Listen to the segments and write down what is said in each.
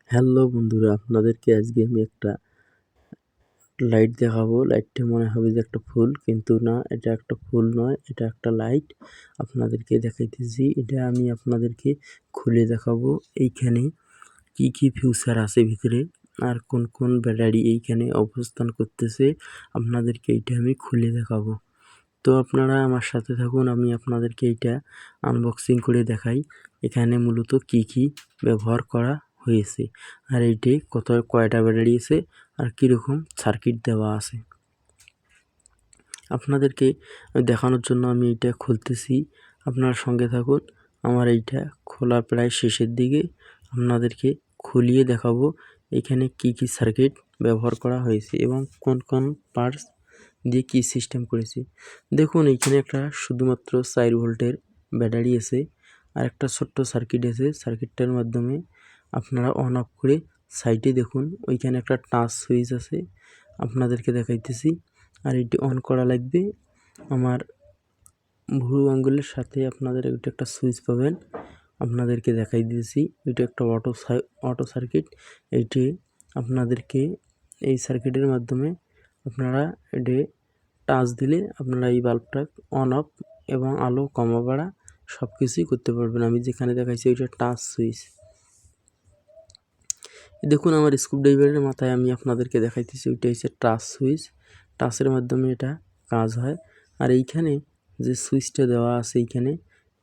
Hello বন্ধুরা, আপনাদেরকে আজকে আমি একটা লাইট দেখাবো। লাইটটা মনে হবে যে একটা ফুল, কিন্তু না, এটা একটা ফুল নয়, এটা একটা লাইট আপনাদেরকে দেখাইতেছি। এটা আমি আপনাদেরকে খুলে দেখাবো। এইখানে কি কি ফিউচার আছে ভিতরে, আর কোন কোন ব্যাটারি এইখানে অবস্থান করতেছে, আপনাদেরকে এইটা আমি খুলে দেখাবো। তো আপনারা আমার সাথে থাকুন, আমি আপনাদেরকে এইটা আনবক্সিং করে দেখাই। এখানে মূলত কি কি ব্যবহার করা হয়েছে, আর এইটি কয়টা ব্যাটারি আছে, আর কীরকম সার্কিট দেওয়া আছে আপনাদেরকে দেখানোর জন্য আমি এইটা খুলতেছি। আপনার সঙ্গে থাকুন। আমার এইটা খোলা প্রায় শেষের দিকে, আপনাদেরকে খুলিয়ে দেখাবো এখানে কি কি সার্কিট ব্যবহার করা হয়েছে এবং কোন কোন পার্টস দিয়ে কি সিস্টেম করেছি। দেখুন, এইখানে একটা শুধুমাত্র 4 ভোল্টের ব্যাটারি আছে, আর একটা ছোট্ট সার্কিট আছে। সার্কিটটার মাধ্যমে আপনারা অন অফ করে সাইডে দেখুন, ওইখানে একটা টাচ সুইচ আছে, আপনাদেরকে দেখাইতেছি। আর এটি অন করা লাগবে আমার ভুরু আঙ্গুলের সাথে। আপনাদের এটা একটা সুইচ পাবেন, আপনাদেরকে দেখাই দিয়েছি। এটা একটা অটো সার্কিট। এইটি আপনাদেরকে এই সার্কিটের মাধ্যমে আপনারা এটি টাচ দিলে আপনারা এই বাল্বটা অন অফ এবং আলো কমা বাড়া সব কিছুই করতে পারবেন। আমি যেখানে দেখাইছি ওইটা টাচ সুইচ। দেখুন, আমার স্ক্রুড্রাইভারের মাথায় আমি আপনাদেরকে দেখাইতেছি, ওইটা হচ্ছে টাচ সুইচ। টাচের মাধ্যমে এটা কাজ হয়। আর এইখানে যে সুইচটা দেওয়া আছে,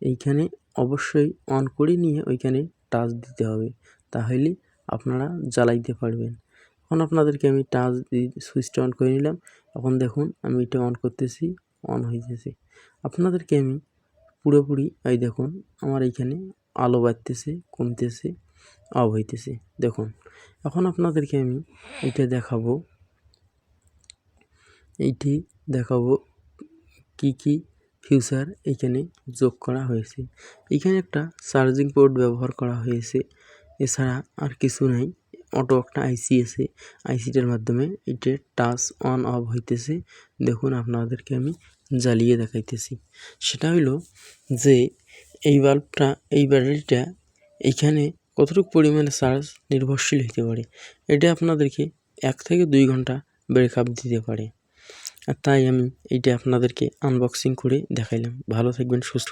এইখানে অবশ্যই অন করে নিয়ে ওইখানে টাচ দিতে হবে, তাহলে আপনারা জ্বালাইতে পারবেন। এখন আপনাদেরকে আমি টাচ দিয়ে সুইচটা অন করে নিলাম। এখন দেখুন, আমি এটা অন করতেছি, অন হইতেছে। আপনাদেরকে আমি পুরোপুরি এই দেখুন, আমার এইখানে আলো বাড়তেছে, কমতেছে, অফ হইতেছে। দেখুন, এখন আপনাদেরকে আমি এইটা দেখাবো, কি কি ফিউচার এইখানে যোগ করা হয়েছে। এইখানে একটা চার্জিং পোর্ট ব্যবহার করা হয়েছে, এছাড়া আর কিছু নাই। অটো একটা আইসি আছে, আইসিটার মাধ্যমে এটা টাচ অন অফ হইতেছে। দেখুন, আপনাদেরকে আমি জ্বালিয়ে দেখাইতেছি। সেটা হইল যে এই বাল্বটা, এই ব্যাটারিটা এইখানে কতটুকু পরিমাণে চার্জ নির্ভরশীল হতে পারে। এটা আপনাদেরকে 1 থেকে 2 ঘন্টা ব্রেকআপ দিতে পারে। আর তাই আমি এইটা আপনাদেরকে আনবক্সিং করে দেখাইলাম। ভালো থাকবেন, সুস্থ।